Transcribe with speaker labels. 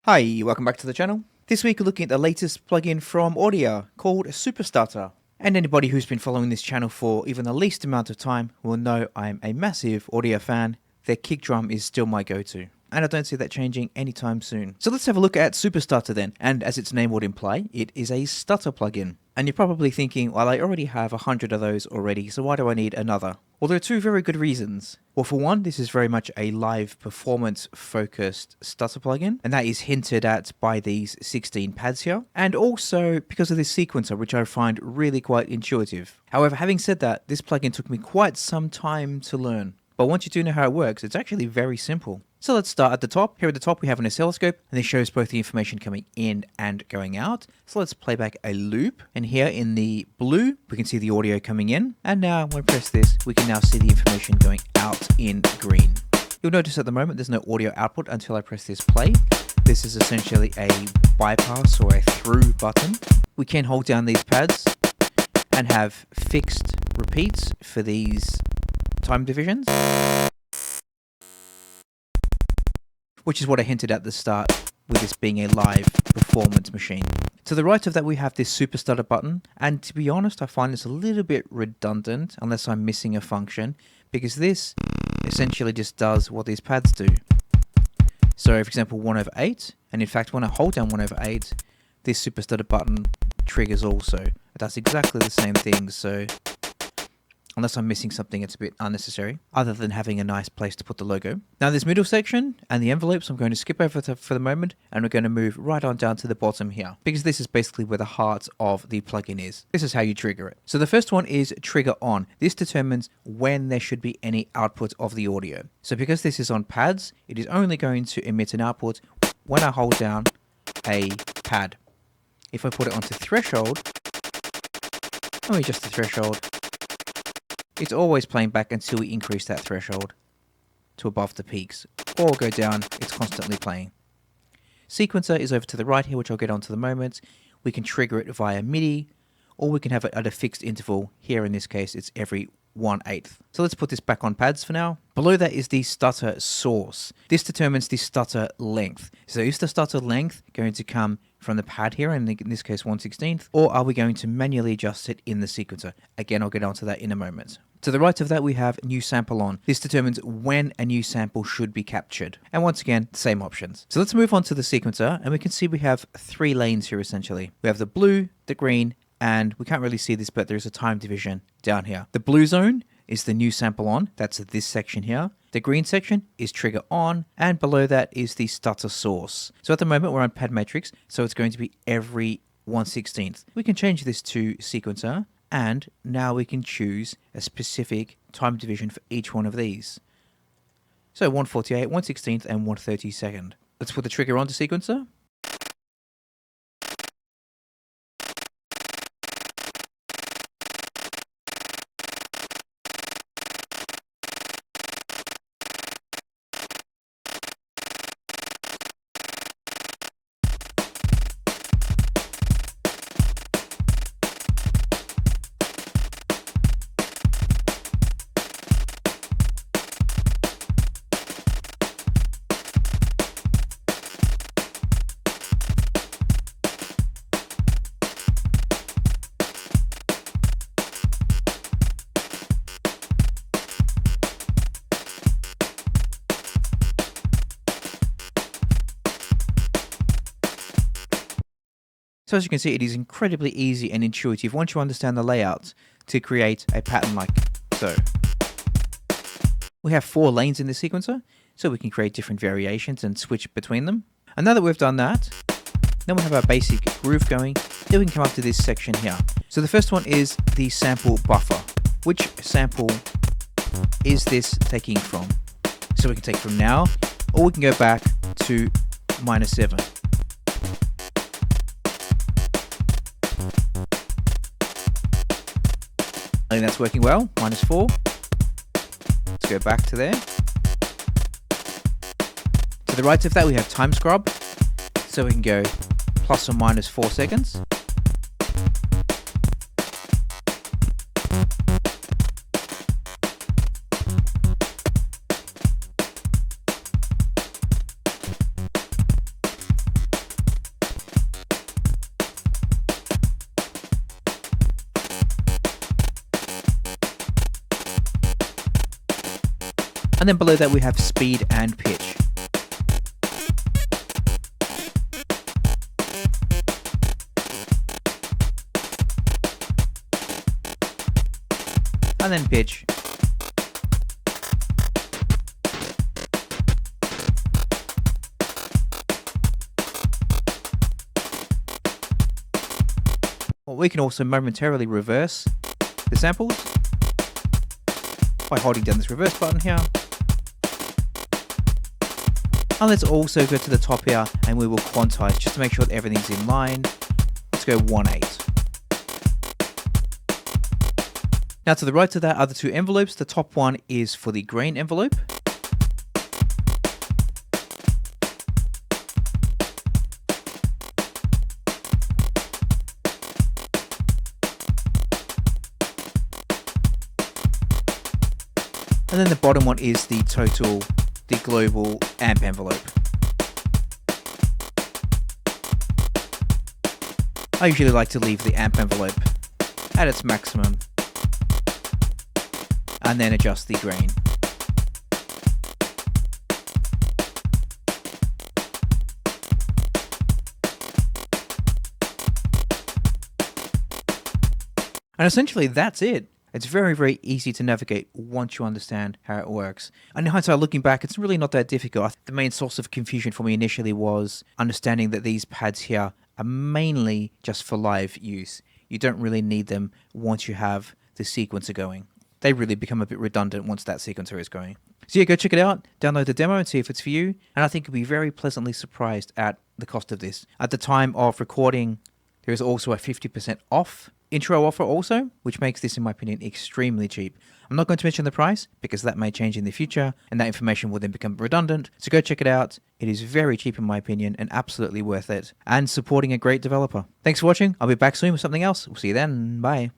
Speaker 1: Hi, welcome back to the channel. This week we're looking at the latest plugin from Audija called SuperStutter. And anybody who's been following this channel for even the least amount of time will know I'm a massive Audija fan. Their kick drum is still my go-to, and I don't see that changing anytime soon. So let's have a look at SuperStutter then, and as its name would imply, it is a stutter plugin. And you're probably thinking, well, I already have 100 of those already, so why do I need another? Well, there are two very good reasons. Well, for one, this is very much a live performance-focused stutter plugin, and that is hinted at by these 16 pads here, and also because of this sequencer, which I find really quite intuitive. However, having said that, this plugin took me quite some time to learn. But once you do know how it works, it's actually very simple. So let's start at the top. Here at the top we have an oscilloscope, and this shows both the information coming in and going out. So let's play back a loop, and here in the blue we can see the audio coming in, and now when I press this we can now see the information going out in green. You'll notice at the moment there's no audio output until I press this play. This is essentially a bypass or a through button. We can hold down these pads and have fixed repeats for these time divisions, which is what I hinted at the start with this being a live performance machine. To the right of that we have this SuperStutter button, and to be honest I find this a little bit redundant unless I'm missing a function, because this essentially just does what these pads do. So for example 1/8, and in fact when I hold down 1/8, this SuperStutter button triggers also. It does exactly the same thing, so unless I'm missing something, it's a bit unnecessary, other than having a nice place to put the logo. Now this middle section and the envelopes I'm going to skip over for the moment, and we're going to move right on down to the bottom here, because this is basically where the heart of the plugin is. This is how you trigger it. So the first one is trigger on. This determines when there should be any output of the audio. So because this is on pads, it is only going to emit an output when I hold down a pad. If I put it onto threshold, only just the threshold, it's always playing back until we increase that threshold to above the peaks, or go down, it's constantly playing. Sequencer is over to the right here, which I'll get onto the moment. We can trigger it via MIDI, or we can have it at a fixed interval. Here in this case, it's every 1/8. So let's put this back on pads for now. Below that is the stutter source. This determines the stutter length. So is the stutter length going to come from the pad here, and in this case 1/16, or are we going to manually adjust it in the sequencer? Again, I'll get onto that in a moment. To the right of that we have new sample on. This determines when a new sample should be captured. And once again, same options. So let's move on to the sequencer, and we can see we have 3 lanes here essentially. We have the blue, the green, and we can't really see this, but there's a time division down here. The blue zone is the new sample on, that's this section here. The green section is trigger on, and below that is the stutter source. So at the moment we're on pad matrix, so it's going to be every 1/16. We can change this to sequencer, and now we can choose a specific time division for each one of these. So 1/48, 1/16, and 1/32. Let's put the trigger onto sequencer. So as you can see, it is incredibly easy and intuitive once you understand the layout to create a pattern like so. We have 4 lanes in the sequencer, so we can create different variations and switch between them. And now that we've done that, then we have our basic groove going. Then we can come up to this section here. So the first one is the sample buffer. Which sample is this taking from? So we can take from now, or we can go back to -7. I think that's working well. -4. Let's go back to there. To the right of that we have time scrub. So we can go plus or minus 4 seconds. And then below that we have speed and pitch. And then pitch. Well, we can also momentarily reverse the samples by holding down this reverse button here. And let's also go to the top here and we will quantize just to make sure that everything's in line. Let's go 1/8. Now to the right of that are the two envelopes. The top one is for the grain envelope. And then the bottom one is the total, the global amp envelope. I usually like to leave the amp envelope at its maximum and then adjust the grain. And essentially that's it. It's very, very easy to navigate once you understand how it works. And in hindsight, looking back, it's really not that difficult. The main source of confusion for me initially was understanding that these pads here are mainly just for live use. You don't really need them once you have the sequencer going. They really become a bit redundant once that sequencer is going. So yeah, go check it out, download the demo and see if it's for you. And I think you'll be very pleasantly surprised at the cost of this. At the time of recording, there is also a 50% off intro offer also, which makes this, in my opinion, extremely cheap. I'm not going to mention the price because that may change in the future and that information will then become redundant. So go check it out. It is very cheap in my opinion and absolutely worth it and supporting a great developer. Thanks for watching. I'll be back soon with something else. We'll see you then. Bye.